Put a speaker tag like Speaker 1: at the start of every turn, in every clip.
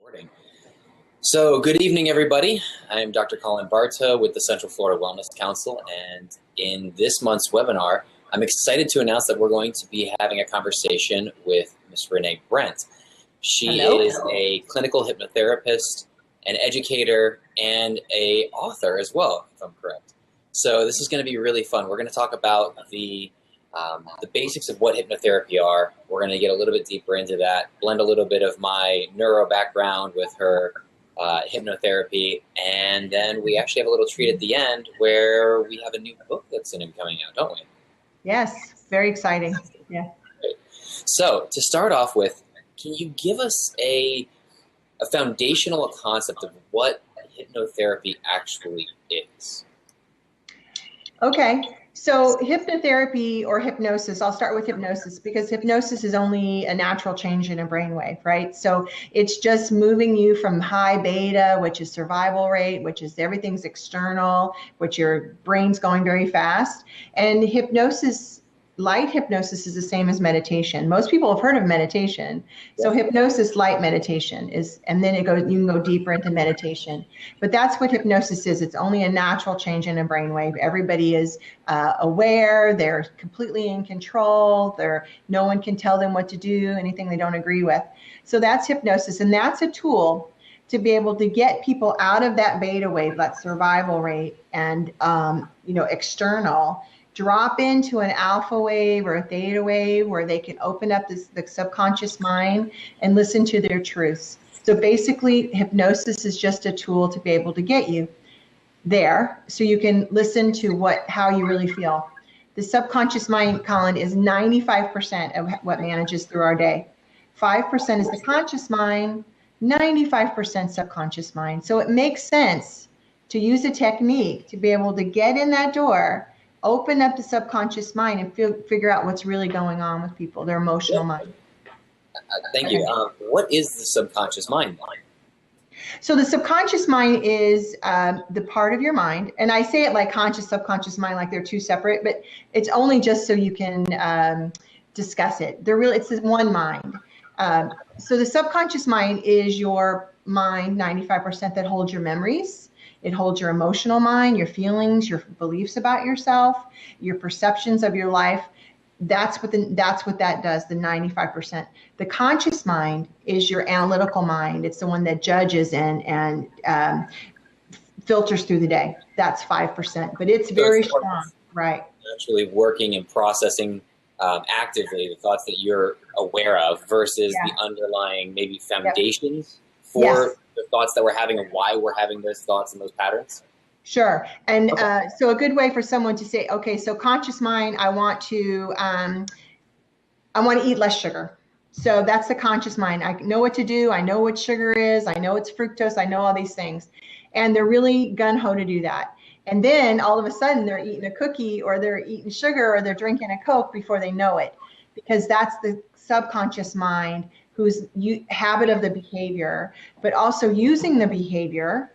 Speaker 1: Recording. So, good evening, everybody. I'm Dr. Colin Bartoe with the Central Florida Wellness Council, and in this month's webinar, I'm excited to announce that we're going to be having a conversation with Ms. Rene Brent. She is a clinical hypnotherapist, an educator, and an author as well, if I'm correct. So this is going to be really fun. We're going to talk about the basics of what hypnotherapy are. We're going to get a little bit deeper into that, blend a little bit of my neuro background with her hypnotherapy, and then we actually have a little treat at the end where we have a new book that's going to be coming out, don't we?
Speaker 2: Yes, very exciting. Yeah.
Speaker 1: Great. So to start off with, can you give us a foundational concept of what hypnotherapy actually is?
Speaker 2: Okay. So hypnotherapy or hypnosis, I'll start with hypnosis because hypnosis is only a natural change in a brainwave, right? So it's just moving you from high beta, which is survival rate, which is everything's external, which your brain's going very fast. And hypnosis, light hypnosis is the same as meditation. Most people have heard of meditation. So hypnosis, light meditation is, and then you can go deeper into meditation. But that's what hypnosis is. It's only a natural change in a brainwave. Everybody is aware. They're completely in control. No one can tell them what to do, anything they don't agree with. So that's hypnosis. And that's a tool to be able to get people out of that beta wave, that survival rate, and external, drop into an alpha wave or a theta wave where they can open up the subconscious mind and listen to their truths. So basically, hypnosis is just a tool to be able to get you there so you can listen to how you really feel. The subconscious mind, Colin, is 95% of what manages through our day. 5% is the conscious mind, 95% subconscious mind. So it makes sense to use a technique to be able to get in that door, open up the subconscious mind, and figure out what's really going on with people, their emotional mind.
Speaker 1: Thank you. What is the subconscious mind?
Speaker 2: So the subconscious mind is the part of your mind, and I say it like conscious, subconscious mind, like they're two separate, but it's only just so you can discuss it. It's one mind. So the subconscious mind is your mind, 95%, that holds your memories. It holds your emotional mind, your feelings, your beliefs about yourself, your perceptions of your life. That's what that does, the 95%. The conscious mind is your analytical mind. It's the one that judges and filters through the day. That's 5%, but it's very strong, right?
Speaker 1: Actually working and processing actively the thoughts that you're aware of versus the underlying maybe foundations for the thoughts that we're having and why we're having those thoughts and those patterns?
Speaker 2: Sure. And so a good way for someone to say, okay, so conscious mind, I want to eat less sugar. So that's the conscious mind. I know what to do. I know what sugar is. I know it's fructose. I know all these things. And they're really gun-ho to do that. And then all of a sudden they're eating a cookie or they're eating sugar or they're drinking a Coke before they know it, because that's the subconscious mind whose habit of the behavior, but also using the behavior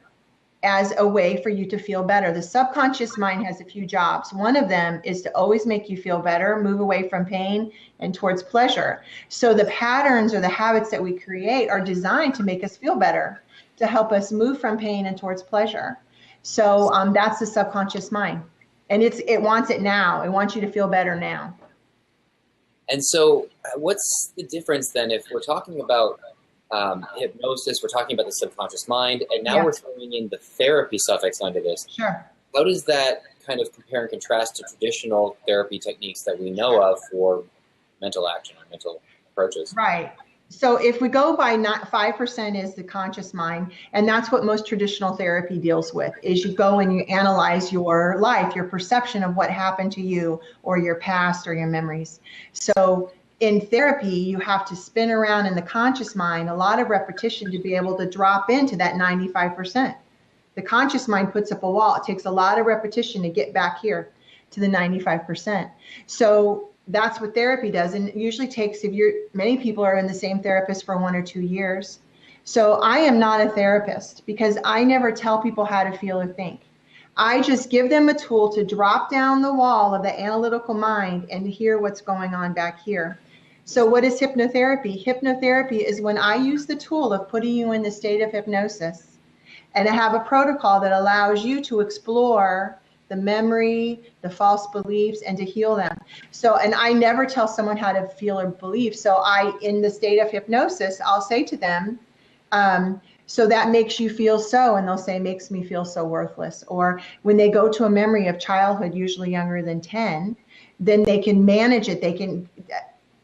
Speaker 2: as a way for you to feel better. The subconscious mind has a few jobs. One of them is to always make you feel better, move away from pain and towards pleasure. So the patterns or the habits that we create are designed to make us feel better, to help us move from pain and towards pleasure. So that's the subconscious mind. And it wants it now. It wants you to feel better now.
Speaker 1: And so what's the difference then if we're talking about hypnosis, we're talking about the subconscious mind, and now we're throwing in the therapy suffix under this?
Speaker 2: Sure.
Speaker 1: How does that kind of compare and contrast to traditional therapy techniques that we know of for mental action or mental approaches?
Speaker 2: Right. So if we go by 5% is the conscious mind, and that's what most traditional therapy deals with, is you go and you analyze your life, your perception of what happened to you or your past or your memories. So in therapy, you have to spin around in the conscious mind, a lot of repetition to be able to drop into that 95%. The conscious mind puts up a wall. It takes a lot of repetition to get back here to the 95%. So that's what therapy does. And it usually takes, many people are in the same therapist for 1 or 2 years. So I am not a therapist because I never tell people how to feel or think. I just give them a tool to drop down the wall of the analytical mind and hear what's going on back here. So what is hypnotherapy? Hypnotherapy is when I use the tool of putting you in the state of hypnosis, and I have a protocol that allows you to explore the memory, the false beliefs, and to heal them. So, and I never tell someone how to feel or believe. So in the state of hypnosis, I'll say to them, so that makes you feel so, and they'll say, makes me feel so worthless. Or when they go to a memory of childhood, usually younger than 10, then they can manage it. They can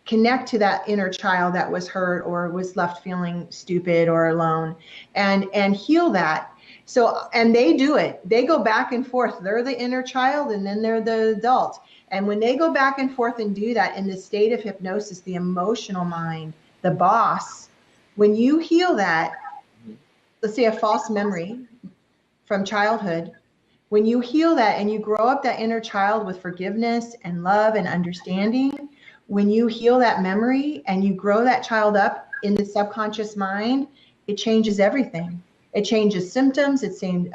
Speaker 2: connect to that inner child that was hurt or was left feeling stupid or alone, and heal that. So, and they do it. They go back and forth. They're the inner child and then they're the adult. And when they go back and forth and do that in the state of hypnosis, the emotional mind, the boss, when you heal that, let's say a false memory from childhood, when you heal that and you grow up that inner child with forgiveness and love and understanding, when you heal that memory and you grow that child up in the subconscious mind, it changes everything. It changes symptoms, it changes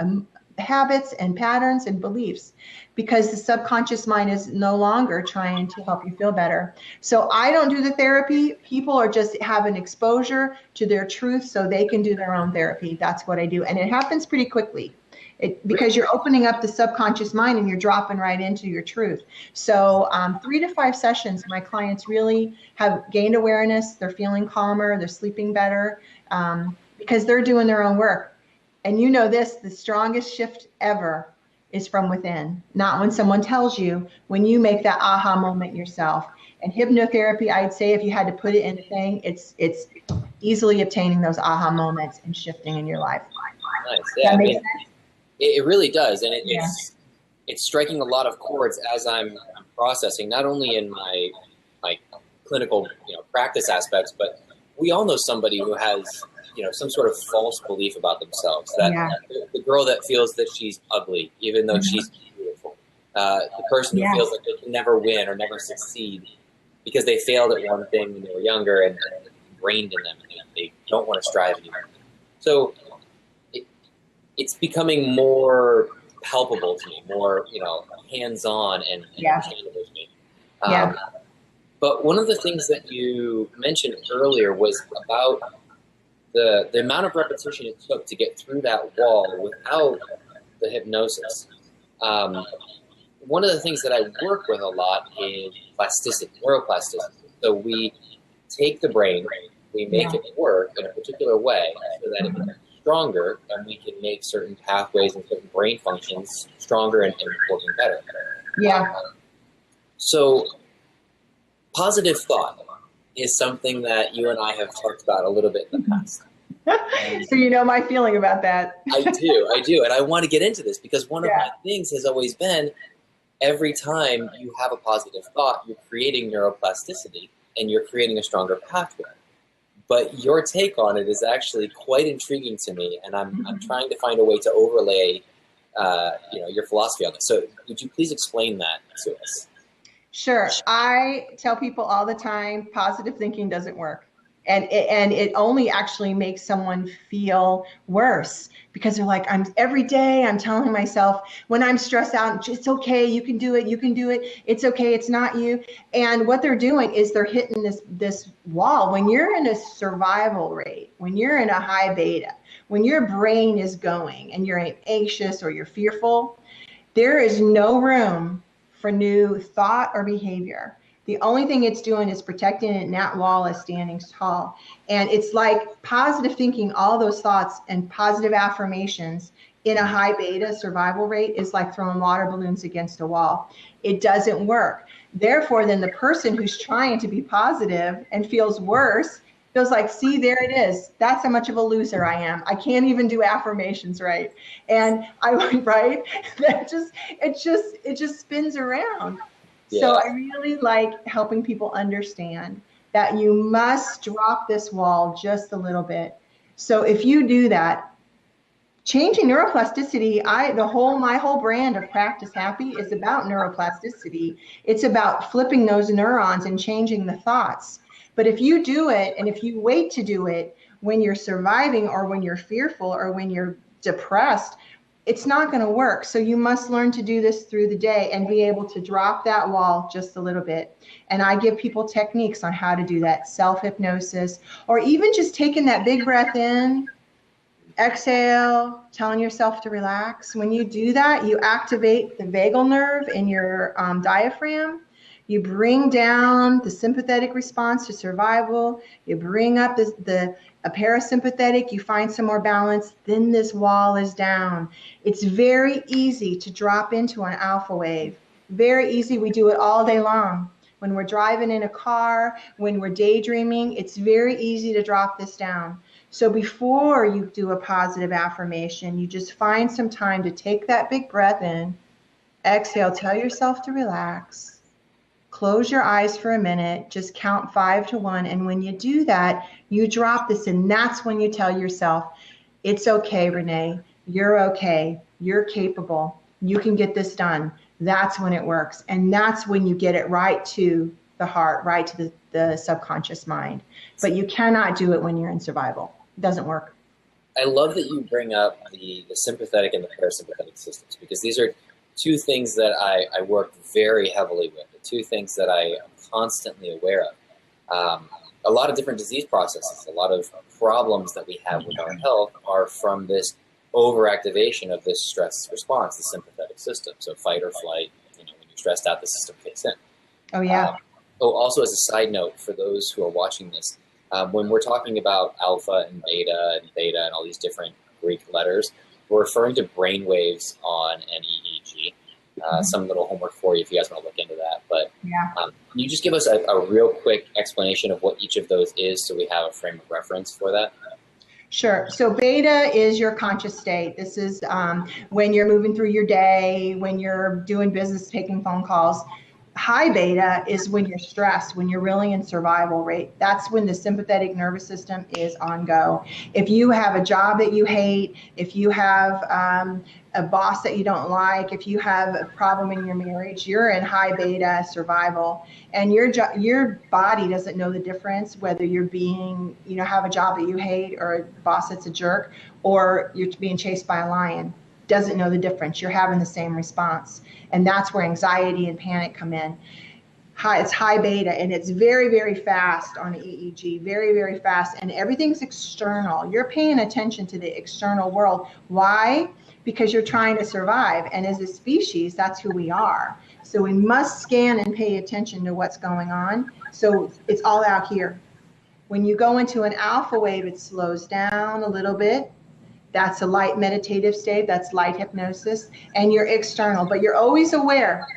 Speaker 2: habits and patterns and beliefs, because the subconscious mind is no longer trying to help you feel better. So I don't do the therapy. People are just have an exposure to their truth so they can do their own therapy. That's what I do. And it happens pretty quickly. Because you're opening up the subconscious mind and you're dropping right into your truth. So 3 to 5 sessions, my clients really have gained awareness. They're feeling calmer. They're sleeping better because they're doing their own work. And you know this, the strongest shift ever is from within, not when someone tells you, when you make that aha moment yourself. And hypnotherapy, I'd say if you had to put it in a thing, it's easily obtaining those aha moments and shifting in your life.
Speaker 1: Nice. Yeah,
Speaker 2: that makes sense?
Speaker 1: It really does, and it's striking a lot of chords as I'm processing, not only in my clinical practice aspects, but we all know somebody who has some sort of false belief about themselves. That the girl that feels that she's ugly, even though she's beautiful, the person who feels like they can never win or never succeed because they failed at one thing when they were younger and it's ingrained in them, and they don't want to strive anymore. So it's becoming more palpable to me, more hands-on and understandable to me. But one of the things that you mentioned earlier was about the amount of repetition it took to get through that wall without the hypnosis. One of the things that I work with a lot is plasticity, neuroplasticity. So we take the brain, we make it work in a particular way so that it becomes stronger, and we can make certain pathways and certain brain functions stronger and working better. So positive thought is something that you and I have talked about a little bit in the past.
Speaker 2: So you know my feeling about that.
Speaker 1: I do. And I want to get into this because one of my things has always been, every time you have a positive thought, you're creating neuroplasticity and you're creating a stronger pathway. But your take on it is actually quite intriguing to me, and I'm trying to find a way to overlay your philosophy on this. So would you please explain that to us?
Speaker 2: Sure. I tell people all the time, positive thinking doesn't work. And it only actually makes someone feel worse, because they're like, every day I'm telling myself when I'm stressed out, it's okay, you can do it, it's okay, it's not you. And what they're doing is they're hitting this wall. When you're in a survival rate, when you're in a high beta, when your brain is going and you're anxious or you're fearful, there is no room for new thought or behavior. The only thing it's doing is protecting it, and that wall is standing tall. And it's like positive thinking, all those thoughts and positive affirmations in a high beta survival rate is like throwing water balloons against a wall. It doesn't work. Therefore, then the person who's trying to be positive and feels worse feels like, see, there it is. That's how much of a loser I am. I can't even do affirmations right. And it just spins around. Yeah. So I really like helping people understand that you must drop this wall just a little bit. So if you do that, changing neuroplasticity, my whole brand of Practice Happy is about neuroplasticity. It's about flipping those neurons and changing the thoughts. But if you do it, and if you wait to do it when you're surviving or when you're fearful or when you're depressed, it's not going to work. So you must learn to do this through the day and be able to drop that wall just a little bit. And I give people techniques on how to do that, self-hypnosis, or even just taking that big breath in, exhale, telling yourself to relax. When you do that, you activate the vagal nerve in your diaphragm. You bring down the sympathetic response to survival. You bring up a parasympathetic. You find some more balance. Then this wall is down. It's very easy to drop into an alpha wave. Very easy. We do it all day long. When we're driving in a car, when we're daydreaming, it's very easy to drop this down. So before you do a positive affirmation, you just find some time to take that big breath in, exhale, tell yourself to relax, close your eyes for a minute, just count 5 to 1. And when you do that, you drop this, and that's when you tell yourself, it's okay, Rene, you're okay, you're capable, you can get this done. That's when it works. And that's when you get it right to the heart, right to the subconscious mind. But you cannot do it when you're in survival. It doesn't work.
Speaker 1: I love that you bring up the sympathetic and the parasympathetic systems, because these are two things that I work very heavily with, the two things that I am constantly aware of. A lot of different disease processes, a lot of problems that we have with our health are from this overactivation of this stress response, the sympathetic system. So fight or flight, when you're stressed out, the system kicks in.
Speaker 2: Oh, yeah.
Speaker 1: Also, as a side note, for those who are watching this, when we're talking about alpha and beta and all these different Greek letters, we're referring to brain waves on an EEG. Some little homework for you if you guys want to look into that. But can you just give us a real quick explanation of what each of those is so we have a frame of reference for that?
Speaker 2: Sure. So beta is your conscious state. This is when you're moving through your day, when you're doing business, taking phone calls. High beta is when you're stressed, when you're really in survival rate. That's when the sympathetic nervous system is on go. If you have a job that you hate, if you have a boss that you don't like, if you have a problem in your marriage, you're in high beta survival. And your body doesn't know the difference whether you're being, have a job that you hate or a boss that's a jerk, or you're being chased by a lion. Doesn't know the difference. You're having the same response. And that's where anxiety and panic come in. It's high beta, and it's very, very fast on the EEG, very, very fast. And everything's external. You're paying attention to the external world. Why? Because you're trying to survive. And as a species, that's who we are. So we must scan and pay attention to what's going on. So it's all out here. When you go into an alpha wave, it slows down a little bit. That's a light meditative state. That's light hypnosis. And you're external, but you're always aware.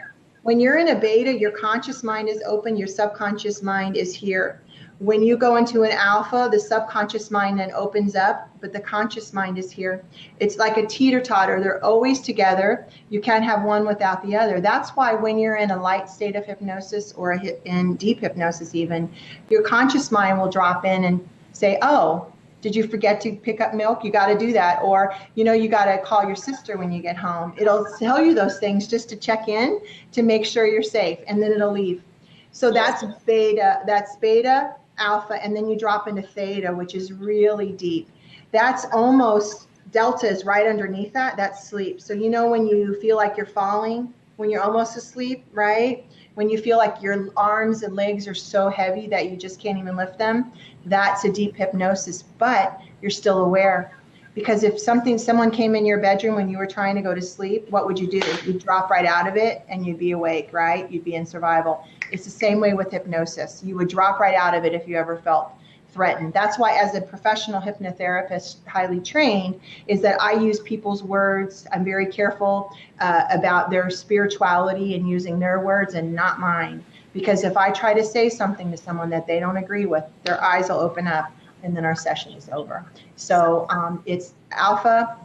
Speaker 2: When you're in a beta, your conscious mind is open. Your subconscious mind is here. When you go into an alpha, the subconscious mind then opens up, but the conscious mind is here. It's like a teeter-totter. They're always together. You can't have one without the other. That's why when you're in a light state of hypnosis or in deep hypnosis even, your conscious mind will drop in and say, oh, did you forget to pick up milk? You got to do that. Or, you got to call your sister when you get home. It'll tell you those things just to check in to make sure you're safe, and then it'll leave. So that's beta, alpha, and then you drop into theta, which is really deep. That's almost, delta is right underneath that. That's sleep. So when you feel like you're falling, when you're almost asleep, right? When you feel like your arms and legs are so heavy that you just can't even lift them, that's a deep hypnosis, but you're still aware. Because if someone came in your bedroom when you were trying to go to sleep, what would you do? You'd drop right out of it and you'd be awake, right? You'd be in survival. It's the same way with hypnosis. You would drop right out of it if you ever felt threatened. That's why as a professional hypnotherapist, highly trained, is that I use people's words. I'm very careful about their spirituality and using their words and not mine. Because if I try to say something to someone that they don't agree with, their eyes will open up and then our session is over. So it's alpha,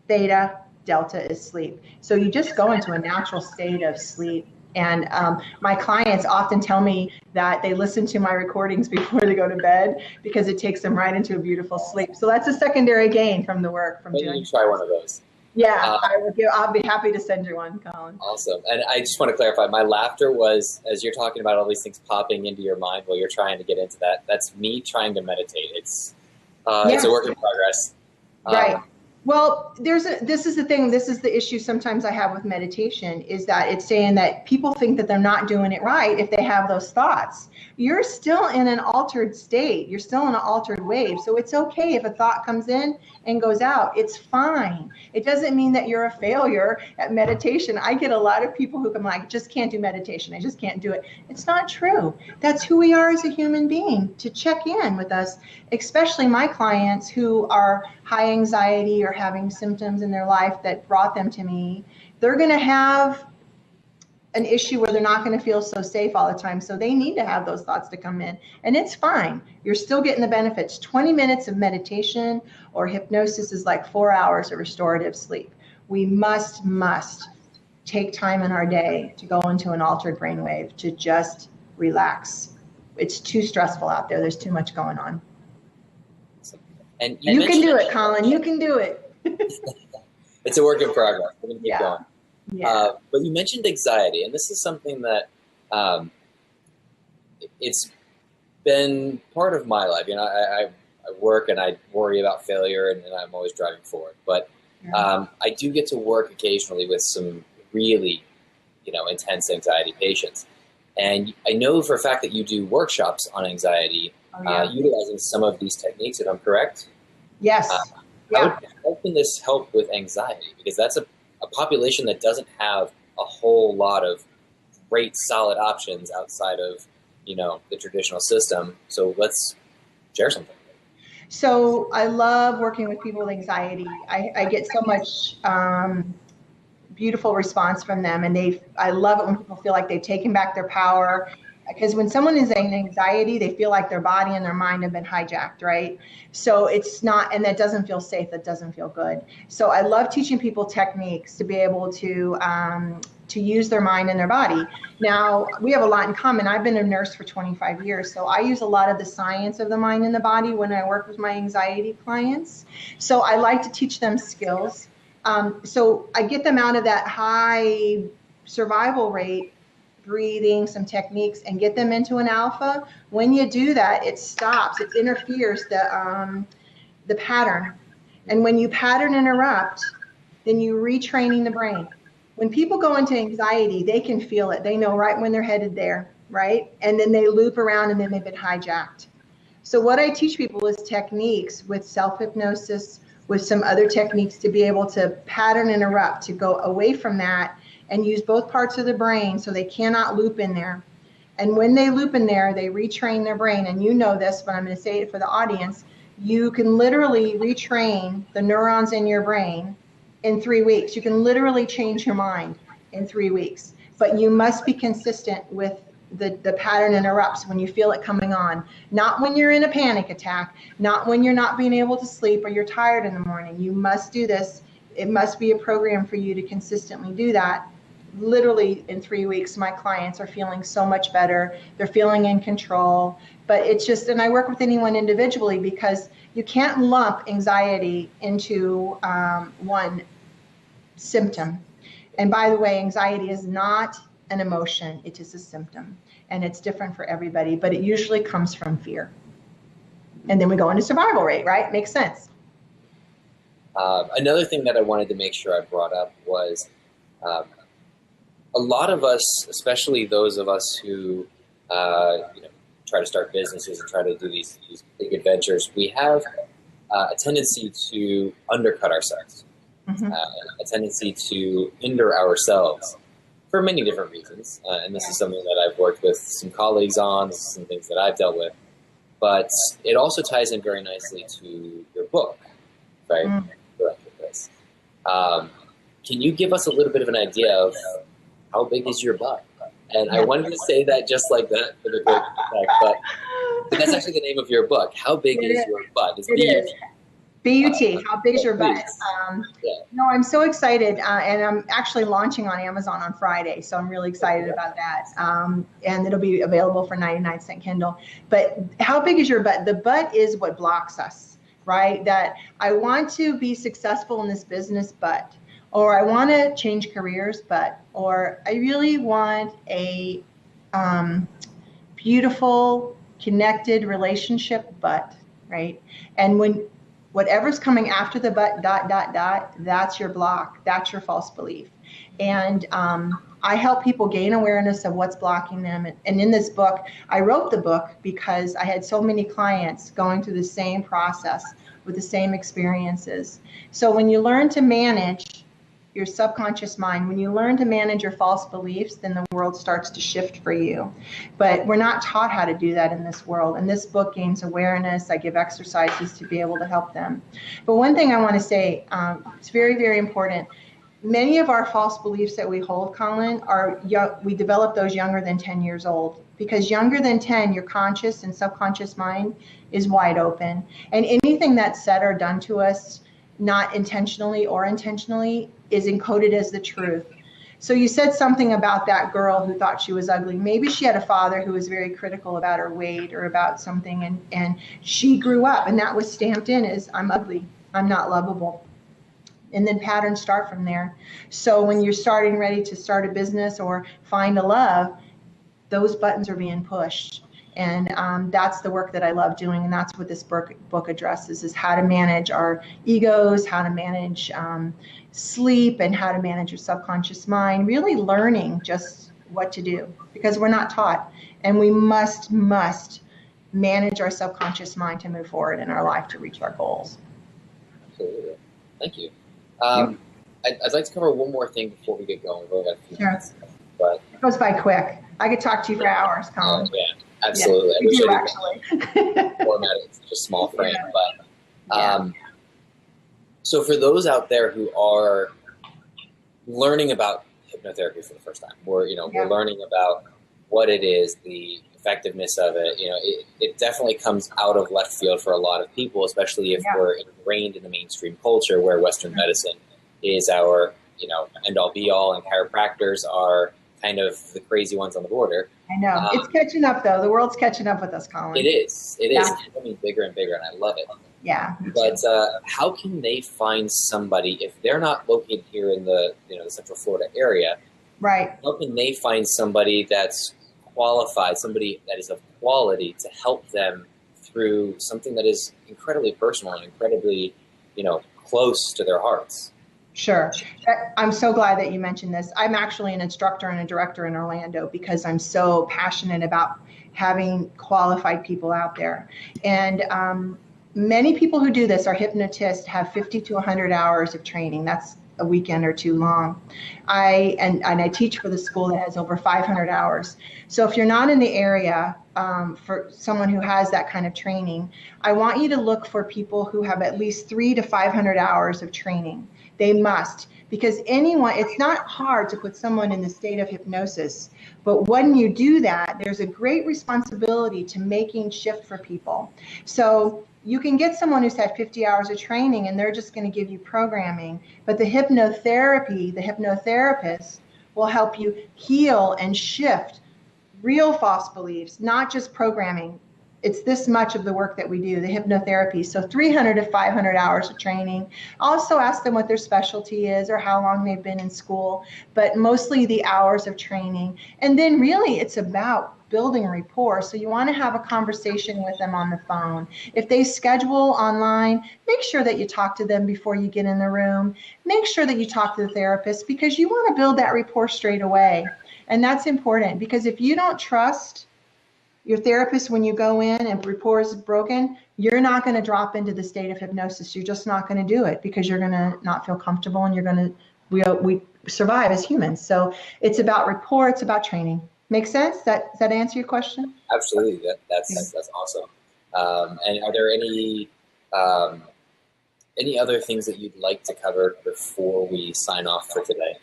Speaker 2: theta, delta is sleep. So you just go into a natural state of sleep. And my clients often tell me that they listen to my recordings before they go to bed because it takes them right into a beautiful sleep. So that's a secondary gain from the work from doing.
Speaker 1: You try one of those.
Speaker 2: Yeah, I'll be happy to send you one, Colin.
Speaker 1: Awesome. And I just want to clarify, my laughter was, as you're talking about all these things popping into your mind while you're trying to get into that, that's me trying to meditate. It's a work in progress.
Speaker 2: Right. Well, this is the thing, this is the issue sometimes I have with meditation, is that it's saying that people think that they're not doing it right if they have those thoughts. You're still in an altered state. You're still in an altered wave. So it's okay if a thought comes in and goes out. It's fine. It doesn't mean that you're a failure at meditation. I get a lot of people who come like, just can't do meditation. I just can't do it. It's not true. That's who we are as a human being, to check in with us, especially my clients who are high anxiety or having symptoms in their life that brought them to me. They're going to have an issue where they're not going to feel so safe all the time. So they need to have those thoughts to come in. And it's fine. You're still getting the benefits. 20 minutes of meditation or hypnosis is like 4 hours of restorative sleep. We must take time in our day to go into an altered brainwave, to just relax. It's too stressful out there. There's too much going on.
Speaker 1: And
Speaker 2: you can do it, Colin. You can do it.
Speaker 1: It's a work in progress. We're going to keep going.
Speaker 2: Yeah.
Speaker 1: But you mentioned anxiety, and this is something that it's been part of my life. You know, I work and I worry about failure, and I'm always driving forward. But I do get to work occasionally with some really, intense anxiety patients. And I know for a fact that you do workshops on anxiety, utilizing some of these techniques, if I'm correct.
Speaker 2: Yes.
Speaker 1: How can this help with anxiety? Because that's a population that doesn't have a whole lot of great, solid options outside of, the traditional system. So let's share something.
Speaker 2: So I love working with people with anxiety. I get so much beautiful response from them, and I love it when people feel like they've taken back their power. Because when someone is in anxiety, they feel like their body and their mind have been hijacked, right? So it's not, and that doesn't feel safe, that doesn't feel good. So I love teaching people techniques to be able to use their mind and their body. Now, we have a lot in common. I've been a nurse for 25 years, so I use a lot of the science of the mind and the body when I work with my anxiety clients. So I like to teach them skills. So I get them out of that high survival rate, breathing, some techniques, and get them into an alpha. When you do that, it stops, it interferes the pattern. And when you pattern interrupt, then you're retraining the brain. When people go into anxiety, they can feel it. They know right when they're headed there, right? And then they loop around and then they've been hijacked. So what I teach people is techniques with self-hypnosis, with some other techniques to be able to pattern interrupt, to go away from that and use both parts of the brain so they cannot loop in there. And when they loop in there, they retrain their brain. And you know this, but I'm going to say it for the audience. You can literally retrain the neurons in your brain in 3 weeks. You can literally change your mind in 3 weeks. But you must be consistent with the pattern interrupts when you feel it coming on. Not when you're in a panic attack, not when you're not being able to sleep or you're tired in the morning. You must do this. It must be a program for you to consistently do that. Literally in 3 weeks, my clients are feeling so much better. They're feeling in control. But it's just, and I work with anyone individually because you can't lump anxiety into one symptom. And by the way, anxiety is not an emotion, it is a symptom. And it's different for everybody, but it usually comes from fear. And then we go into survival rate, right? Makes sense.
Speaker 1: Another thing that I wanted to make sure I brought up was a lot of us, especially those of us who try to start businesses and try to do these big adventures, we have a tendency to undercut ourselves, a tendency to hinder ourselves for many different reasons. And this is something that I've worked with some colleagues on, this is some things that I've dealt with. But it also ties in very nicely to your book, right? Can you give us a little bit of an idea of how big is your butt? And I wanted to say that just like that for the great effect, but that's actually the name of your book. How big is your butt? It's B-U-T.
Speaker 2: B-U-T, how big is your butt? No, I'm so excited, and I'm actually launching on Amazon on Friday, so I'm really excited about that. And it'll be available for 99-cent Kindle. But how big is your butt? The butt is what blocks us, right? That I want to be successful in this business, but, or I want to change careers, but, or I really want a beautiful, connected relationship, but, right? And when Whatever's coming after the but dot dot dot, that's your block, that's your false belief. And I help people gain awareness of what's blocking them. And in this book, I wrote the book because I had so many clients going through the same process with the same experiences. So when you learn to manage your subconscious mind, when you learn to manage your false beliefs, then the world starts to shift for you. But we're not taught how to do that in this world. And this book gains awareness. I give exercises to be able to help them. But one thing I want to say, it's very, very important. Many of our false beliefs that we hold, Colin, we develop those younger than 10 years old. Because younger than 10, your conscious and subconscious mind is wide open. And anything that's said or done to us, not intentionally or intentionally, is encoded as the truth. So you said something about that girl who thought she was ugly. Maybe she had a father who was very critical about her weight or about something, and she grew up and that was stamped in as, I'm ugly, I'm not lovable. And then patterns start from there. So when you're starting ready to start a business or find a love, those buttons are being pushed. And that's the work that I love doing. And that's what this book addresses, is how to manage our egos, how to manage sleep, and how to manage your subconscious mind, really learning just what to do, because we're not taught. And we must manage our subconscious mind to move forward in our life to reach our goals.
Speaker 1: Absolutely. Thank you. I'd like to cover one more thing before we get going. We've only got a few minutes, but
Speaker 2: it goes by quick. I could talk to you for hours, Colin.
Speaker 1: Yeah, absolutely.
Speaker 2: Yeah, we do, actually.
Speaker 1: Format it's just a small frame, but so for those out there who are learning about hypnotherapy for the first time, we're learning about what it is, the effectiveness of it. It definitely comes out of left field for a lot of people, especially if we're ingrained in the mainstream culture where Western medicine is our, end all be all, and chiropractors are kind of the crazy ones on the border.
Speaker 2: I know. It's catching up, though. The world's catching up with us, Colin.
Speaker 1: It is. It's becoming bigger and bigger, and I love it.
Speaker 2: Yeah.
Speaker 1: But how can they find somebody if they're not located here in the the Central Florida area?
Speaker 2: Right.
Speaker 1: How can they find somebody that's qualified, somebody that is of quality to help them through something that is incredibly personal and incredibly, close to their hearts?
Speaker 2: Sure. I'm so glad that you mentioned this. I'm actually an instructor and a director in Orlando because I'm so passionate about having qualified people out there. And many people who do this, our hypnotists, have 50 to 100 hours of training. That's a weekend or two long. I teach for the school that has over 500 hours. So if you're not in the area for someone who has that kind of training, I want you to look for people who have at least 300 to 500 hours of training. They must, because it's not hard to put someone in the state of hypnosis, but when you do that, there's a great responsibility to making shift for people. So you can get someone who's had 50 hours of training and they're just going to give you programming, but the hypnotherapy, the hypnotherapist will help you heal and shift real false beliefs, not just programming. It's this much of the work that we do, the hypnotherapy. So 300 to 500 hours of training. Also ask them what their specialty is or how long they've been in school, but mostly the hours of training. And then really it's about building rapport. So you want to have a conversation with them on the phone. If they schedule online, make sure that you talk to them before you get in the room. Make sure that you talk to the therapist, because you want to build that rapport straight away. And that's important, because if you don't trust your therapist when you go in and rapport is broken, you're not going to drop into the state of hypnosis. You're just not going to do it, because you're going to not feel comfortable, and you're going to, we survive as humans. So it's about rapport, it's about training. Make sense? Does that answer your question?
Speaker 1: Absolutely. That's awesome. And are there any other things that you'd like to cover before we sign off for today?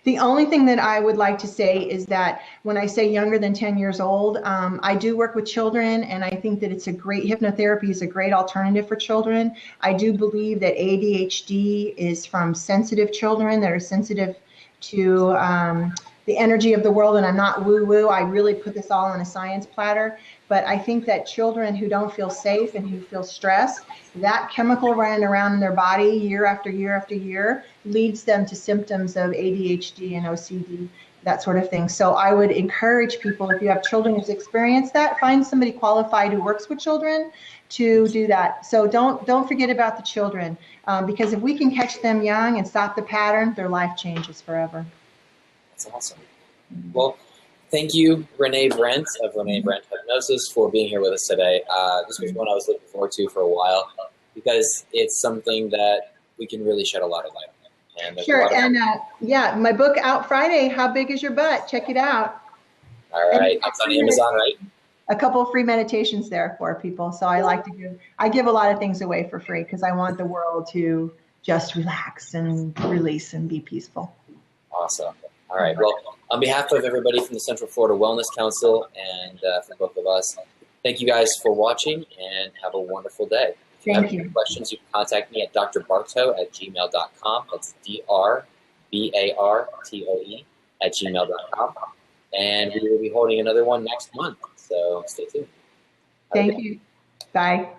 Speaker 2: The only thing that I would like to say is that when I say younger than 10 years old, I do work with children, and I think that hypnotherapy is a great alternative for children. I do believe that ADHD is from sensitive children that are sensitive to the energy of the world, and I'm not woo-woo. I really put this all on a science platter. But I think that children who don't feel safe and who feel stressed, that chemical running around in their body year after year after year leads them to symptoms of ADHD and OCD, that sort of thing. So I would encourage people, if you have children who's experienced that, find somebody qualified who works with children to do that. So don't forget about the children, because if we can catch them young and stop the pattern, their life changes forever.
Speaker 1: That's awesome. Well, thank you, Rene Brent of Rene Brent Hypnosis, for being here with us today. This was one I was looking forward to for a while, because it's something that we can really shed a lot of light on. And
Speaker 2: sure, and yeah, my book out Friday, How Big Is Your Butt? Check it out.
Speaker 1: All right, that's on Amazon, right?
Speaker 2: A couple of free meditations there for people. So I give a lot of things away for free because I want the world to just relax and release and be peaceful.
Speaker 1: Awesome. All right. Well, on behalf of everybody from the Central Florida Wellness Council and from both of us, thank you guys for watching and have a wonderful day. If you have any questions, you can contact me at drbartoe@gmail.com. That's DRBARTOE@gmail.com. And we will be holding another one next month. So stay tuned.
Speaker 2: Thank you. Bye.